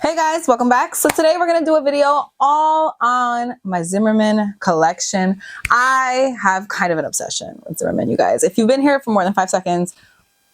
Hey guys, welcome back. So today we're going to do a video all on my Zimmerman collection. I have kind of an obsession with Zimmerman, you guys. If you've been here for more than 5 seconds,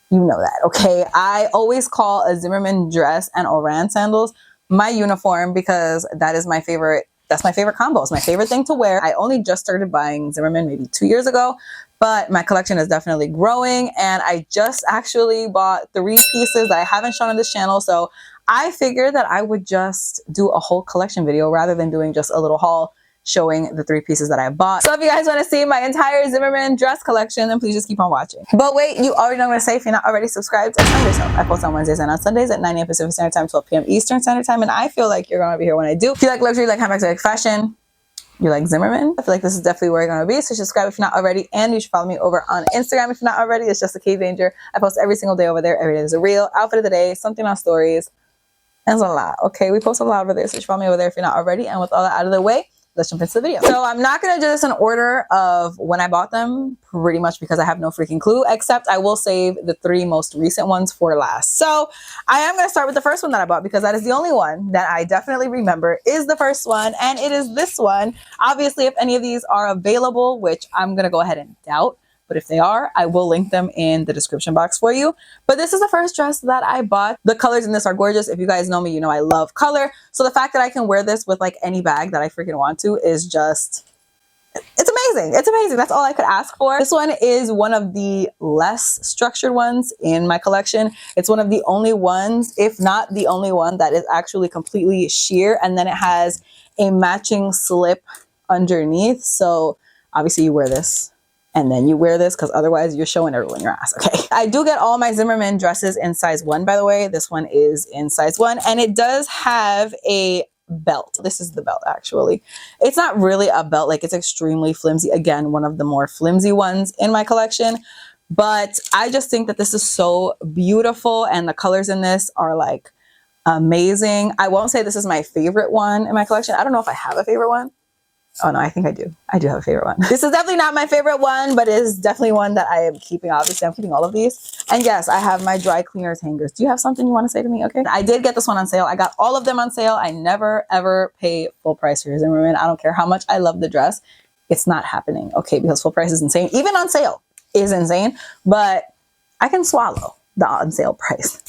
you know that, okay? I always call a Zimmerman dress and Oran sandals my uniform because that is my favorite. That's my favorite combo. It's my favorite thing to wear. I only just started buying Zimmerman maybe 2 years ago, but my collection is definitely growing, and I just actually bought 3 pieces that I haven't shown on this channel. So I figured that I would just do a whole collection video rather than doing just a little haul showing the 3 pieces that I bought. So if you guys want to see my entire Zimmerman dress collection, then please just keep on watching. But wait, you already know what I'm going to say. If you're not already subscribed, subscribe yourself. I post on Wednesdays and on Sundays at 9 a.m. Pacific Standard Time, 12 p.m. Eastern Standard Time, and I feel like you're going to be here when I do. If you like luxury, like handbags, like fashion, you like Zimmerman, I feel like this is definitely where you're going to be. So subscribe if you're not already, and you should follow me over on Instagram if you're not already. It's just a K Danger. I post every single day over there. Every day there's a reel, outfit of the day, something on stories. That's a lot. Okay, we post a lot over there, so you should follow me over there if you're not already. And with all that out of the way, let's jump into the video. So I'm not going to do this in order of when I bought them, pretty much because I have no freaking clue, except I will save the 3 most recent ones for last. So I am going to start with the first one that I bought because that is the only one that I definitely remember is the first one, and it is this one. Obviously, if any of these are available, which I'm going to go ahead and doubt, but if they are, I will link them in the description box for you. But this is the first dress that I bought. The colors in this are gorgeous. If you guys know me, you know I love color. So the fact that I can wear this with like any bag that I freaking want to is just, it's amazing. It's amazing. That's all I could ask for. This one is one of the less structured ones in my collection. It's one of the only ones, if not the only one, that is actually completely sheer. And then it has a matching slip underneath. So obviously you wear this and then you wear this because otherwise you're showing everyone your ass, okay? I do get all my Zimmerman dresses in size 1, by the way. This one is in size 1, and it does have a belt. This is the belt, actually. It's not really a belt, like it's extremely flimsy. Again, one of the more flimsy ones in my collection, but I just think that this is so beautiful, and the colors in this are like amazing. I won't say this is my favorite one in my collection. I don't know if I have a favorite one. Oh no, I think I do. I do have a favorite one. This is definitely not my favorite one, but it is definitely one that I am keeping. Obviously, I'm keeping all of these. And yes, I have my dry cleaners hangers. Do you have something you want to say to me? Okay. I did get this one on sale. I got all of them on sale. I never, ever pay full price for Zimmerman. I don't care how much I love the dress. It's not happening. Okay. Because full price is insane. Even on sale is insane, but I can swallow the on sale price.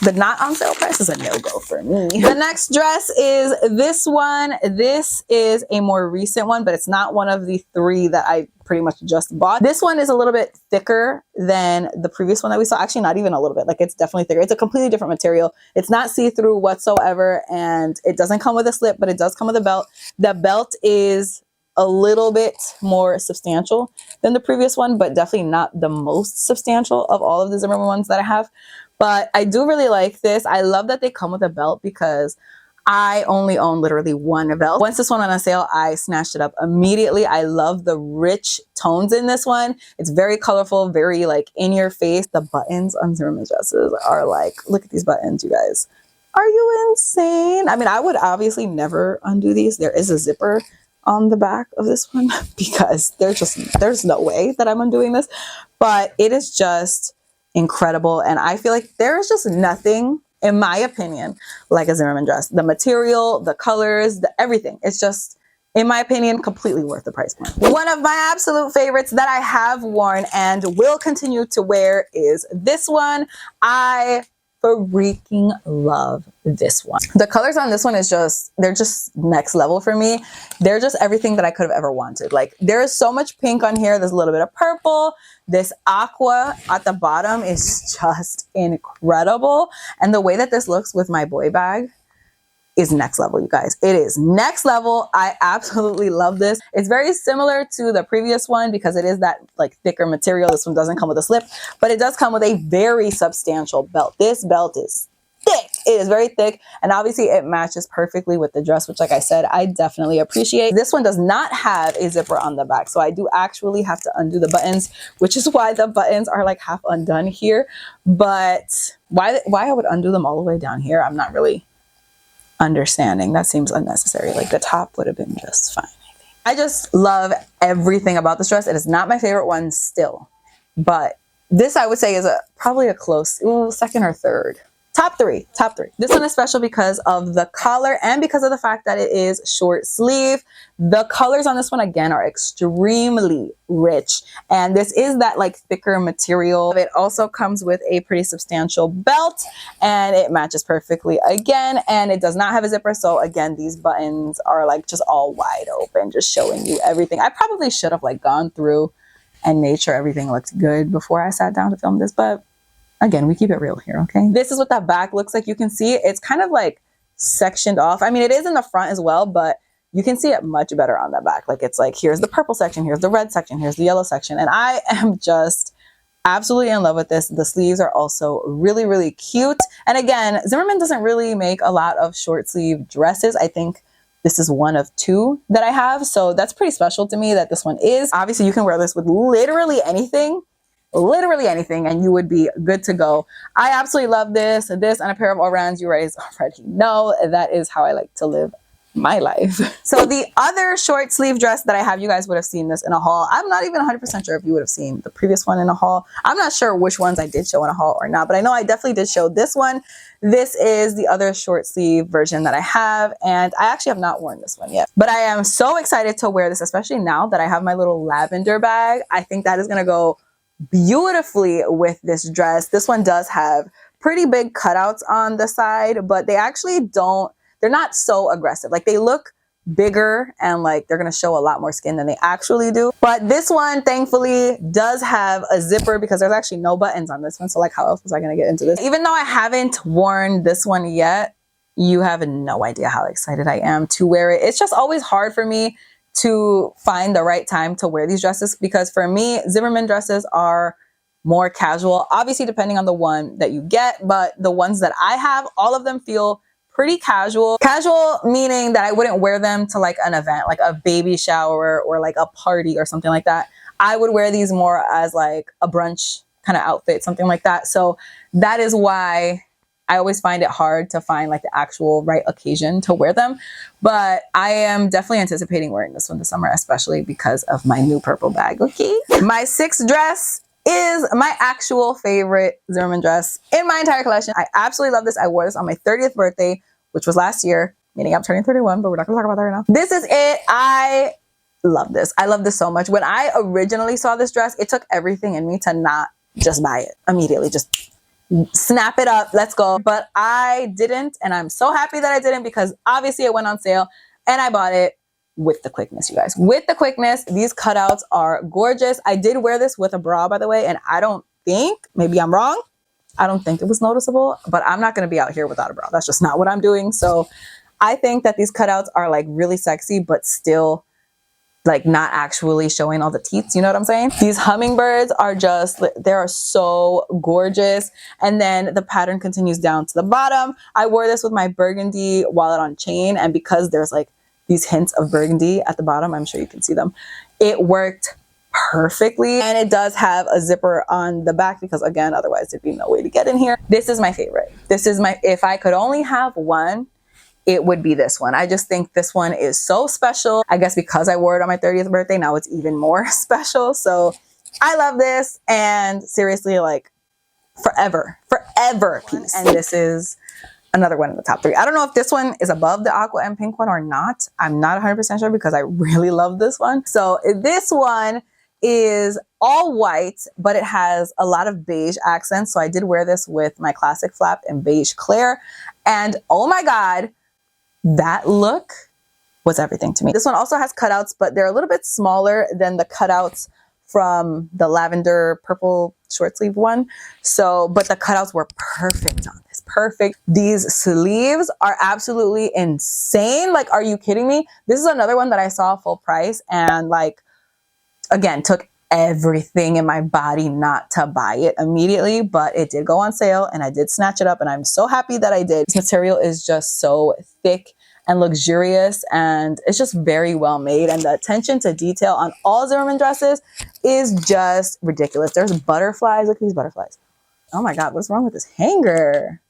The not on sale price is a no-go for me. The next dress is this one. This is a more recent one, but it's not one of the 3 that I pretty much just bought. This one is a little bit thicker than the previous one that we saw. Actually, not even a little bit. Like, it's definitely thicker. It's a completely different material. It's not see-through whatsoever, and it doesn't come with a slip, but it does come with a belt. The belt is a little bit more substantial than the previous one, but definitely not the most substantial of all of the Zimmerman ones that I have. But I do really like this. I love that they come with a belt because I only own literally 1 belt. Once this one went on sale, I snatched it up immediately. I love the rich tones in this one. It's very colorful, very like in your face. The buttons on Zimmerman dresses are like, look at these buttons, you guys. Are you insane? I mean, I would obviously never undo these. There is a zipper on the back of this one because there's no way that I'm undoing this, but it is just incredible. And I feel like there is just nothing, in my opinion, like a Zimmerman dress. The material, the colors, the everything. It's just, in my opinion, completely worth the price point. One of my absolute favorites that I have worn and will continue to wear is this one. I freaking love this one. The colors on this one is just, they're just next level for me. They're just everything that I could have ever wanted. Like, there is so much pink on here. There's a little bit of purple. This aqua at the bottom is just incredible. And the way that this looks with my boy bag is next level, you guys. It is next level. I absolutely love this. It's very similar to the previous one because it is that like thicker material. This one doesn't come with a slip, but it does come with a very substantial belt. This belt is thick. It is very thick, and obviously it matches perfectly with the dress, which, like I said, I definitely appreciate. This one does not have a zipper on the back, so I do actually have to undo the buttons, which is why the buttons are like half undone here. But why I would undo them all the way down here, I'm not really understanding. That seems unnecessary. Like, the top would have been just fine, I think. I just love everything about this dress. It is not my favorite one still, but this I would say is probably a close second or third. Top Top three. This one is special because of the collar and because of the fact that it is short sleeve. The colors on this one, again, are extremely rich. And this is that like thicker material. It also comes with a pretty substantial belt and it matches perfectly again. And it does not have a zipper. So again, these buttons are like just all wide open, just showing you everything. I probably should have like gone through and made sure everything looked good before I sat down to film this, but again, we keep it real here, okay? This is what that back looks like. You can see it's kind of like sectioned off. I mean, it is in the front as well, but you can see it much better on the back. Like it's like, here's the purple section, here's the red section, here's the yellow section. And I am just absolutely in love with this. The sleeves are also really, really cute. And again, Zimmerman doesn't really make a lot of short sleeve dresses. I think this is one of two that I have. So that's pretty special to me that this one is. Obviously, you can wear this with literally anything and you would be good to go. I absolutely love this and a pair of all-rounds. You guys already know that is how I like to live my life. So the other short sleeve dress that I have, you guys would have seen this in a haul. I'm not even 100% sure if you would have seen the previous one in a haul. I'm not sure which ones I did show in a haul or not, but I know I definitely did show this one. This is the other short sleeve version that I have, and I actually have not worn this one yet. But I am so excited to wear this, especially now that I have my little lavender bag. I think that is gonna go beautifully with this dress. This one does have pretty big cutouts on the side, but they actually they're not so aggressive. Like they look bigger and like they're gonna show a lot more skin than they actually do. But this one thankfully does have a zipper because there's actually no buttons on this one. So like how else was I gonna get into this? Even though I haven't worn this one yet, you have no idea how excited I am to wear it. It's just always hard for me to find the right time to wear these dresses because for me, Zimmerman dresses are more casual, obviously depending on the one that you get, but the ones that I have, all of them feel pretty casual. Casual meaning that I wouldn't wear them to like an event, like a baby shower or like a party or something like that. I would wear these more as like a brunch kind of outfit, something like that. So that is why I always find it hard to find like the actual right occasion to wear them. But I am definitely anticipating wearing this one this summer, especially because of my new purple bag, okay? My sixth dress is my actual favorite Zimmerman dress in my entire collection. I absolutely love this. I wore this on my 30th birthday, which was last year, meaning I'm turning 31, but we're not gonna talk about that right now. This is it. I love this. I love this so much. When I originally saw this dress, it took everything in me to not just buy it immediately, just snap it up, let's go. But I didn't, and I'm so happy that I didn't because obviously it went on sale and I bought it with the quickness, you guys. With the quickness, these cutouts are gorgeous. I did wear this with a bra, by the way, and I don't think, maybe I'm wrong, I don't think it was noticeable, but I'm not gonna be out here without a bra. That's just not what I'm doing. So I think that these cutouts are like really sexy, but still like not actually showing all the teeth, you know what I'm saying? These hummingbirds are just, they are so gorgeous. And then the pattern continues down to the bottom. I wore this with my burgundy wallet on chain, and because there's like these hints of burgundy at the bottom, I'm sure you can see them, it worked perfectly. And it does have a zipper on the back because again, otherwise there'd be no way to get in here. This is my favorite. This is my, if I could only have one, it would be this one. I just think this one is so special. I guess because I wore it on my 30th birthday, now it's even more special. So I love this, and seriously, like forever piece. And this is another one in the top three. I don't know if this one is above the aqua and pink one or not. I'm not 100% sure because I really love this one. So this one is all white, but it has a lot of beige accents. So I did wear this with my classic flap in beige Claire, and oh my God, that look was everything to me. This one also has cutouts, but they're a little bit smaller than the cutouts from the lavender purple short sleeve one. So, but the cutouts were perfect on this, perfect. These sleeves are absolutely insane. Like, are you kidding me? This is another one that I saw full price and like, again, took everything in my body not to buy it immediately, but it did go on sale and I did snatch it up, and I'm so happy that I did. This material is just so thick and luxurious, and it's just very well made, and the attention to detail on all Zimmerman dresses is just ridiculous. There's butterflies. Look at these butterflies. Oh my God, what's wrong with this hanger?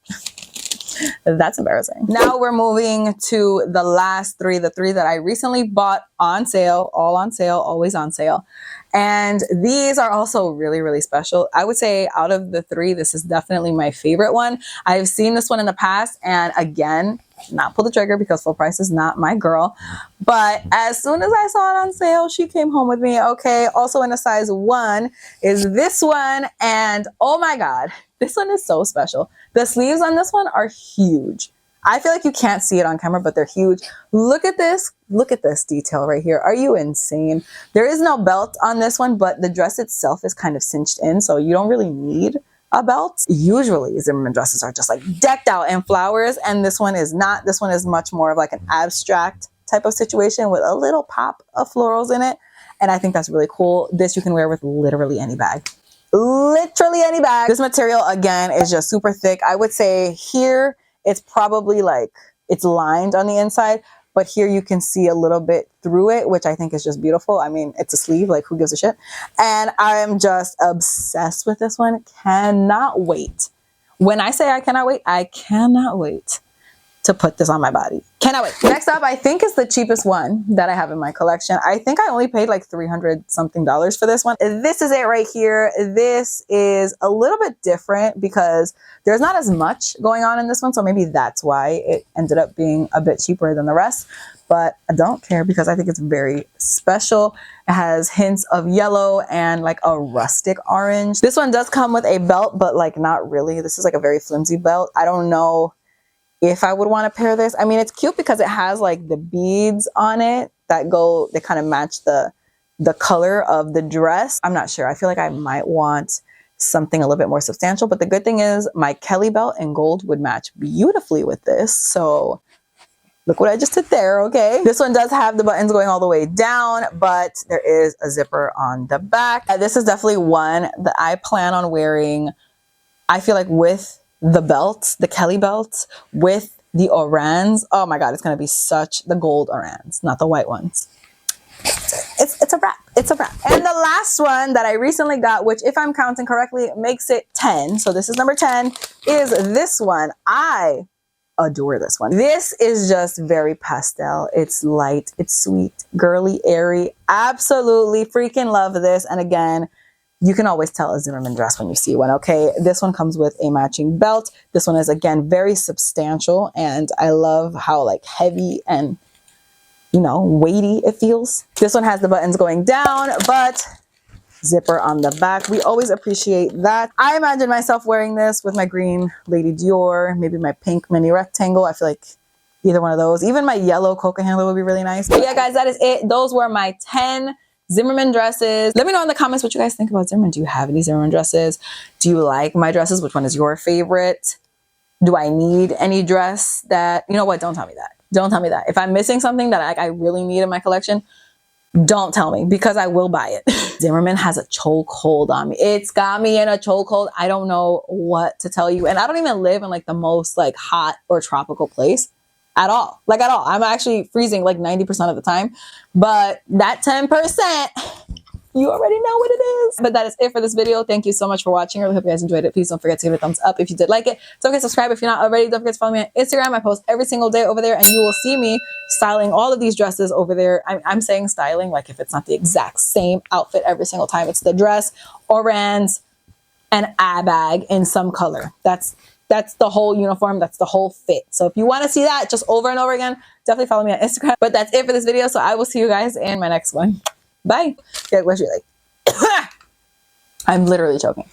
That's embarrassing. Now we're moving to the last three, the three that I recently bought on sale, all on sale, always on sale. And these are also really, really special. I would say out of the three, this is definitely my favorite one. I've seen this one in the past, and again, not pull the trigger because full price is not my girl. But as soon as I saw it on sale, she came home with me. Okay, also in a size 1 is this one. And oh my God, this one is so special. The sleeves on this one are huge. I feel like you can't see it on camera, but they're huge. Look at this. Look at this detail right here. Are you insane? There is no belt on this one, but the dress itself is kind of cinched in, so you don't really need a belt. Usually Zimmerman dresses are just like decked out in flowers, and this one is not. This one is much more of like an abstract type of situation with a little pop of florals in it, and I think that's really cool. This you can wear with literally any bag. Literally any bag. This material, again, is just super thick. I would say here it's probably like it's lined on the inside, but here you can see a little bit through it, which I think is just beautiful. I mean, it's a sleeve, like who gives a shit? And I'm just obsessed with this one. Cannot wait. When I say I cannot wait, I cannot wait to put this on my body. Cannot wait. Next up, I think is the cheapest one that I have in my collection. I think I only paid like $300 something for this one. This is it right here. This is a little bit different because there's not as much going on in this one. So maybe that's why it ended up being a bit cheaper than the rest. But I don't care because I think it's very special. It has hints of yellow and like a rustic orange. This one does come with a belt, but like not really. This is like a very flimsy belt. I don't know if I would want to pair this. I mean, it's cute because it has like the beads on it that kind of match the color of the dress. I'm not sure. I feel like I might want something a little bit more substantial, but the good thing is my Kelly belt in gold would match beautifully with this. So look what I just did there, okay? This one does have the buttons going all the way down, but there is a zipper on the back. This is definitely one that I plan on wearing, I feel like with the belt, the Kelly belt, with the orans. Oh my God, it's going to be such the gold orans, not the white ones. It's a wrap. It's a wrap. And the last one that I recently got, which if I'm counting correctly, makes it 10. So this is number 10, is this one. I adore this one. This is just very pastel. It's light. It's sweet, girly, airy. Absolutely freaking love this. And again, you can always tell a Zimmerman dress when you see one, okay? This one comes with a matching belt. This one is, again, very substantial, and I love how, like, heavy and, you know, weighty it feels. This one has the buttons going down, but zipper on the back. We always appreciate that. I imagine myself wearing this with my green Lady Dior, maybe my pink mini rectangle. I feel like either one of those. Even my yellow coca handler would be really nice. But yeah, guys, that is it. Those were my 10 Zimmerman dresses. Let me know in the comments what you guys think about Zimmerman. Do you have any Zimmerman dresses? Do you like my dresses? Which one is your favorite? Do I need any dress that, you know what? Don't tell me that. Don't tell me that. If I'm missing something that I really need in my collection, don't tell me because I will buy it. Zimmerman has a chokehold on me. It's got me in a chokehold. I don't know what to tell you. And I don't even live in like the most like hot or tropical place. At all. Like at all. I'm actually freezing like 90% of the time. But that 10%, you already know what it is. But that is it for this video. Thank you so much for watching. I really hope you guys enjoyed it. Please don't forget to give it a thumbs up if you did like it. Don't forget to subscribe if you're not already. Don't forget to follow me on Instagram. I post every single day over there. And you will see me styling all of these dresses over there. I'm saying styling like if it's not the exact same outfit every single time. It's the dress, orans, and a bag in some color. That's the whole uniform. That's the whole fit. So if you want to see that just over and over again, definitely follow me on Instagram. But that's it for this video. So I will see you guys in my next one. Bye. Yeah, what's your like? I'm literally choking.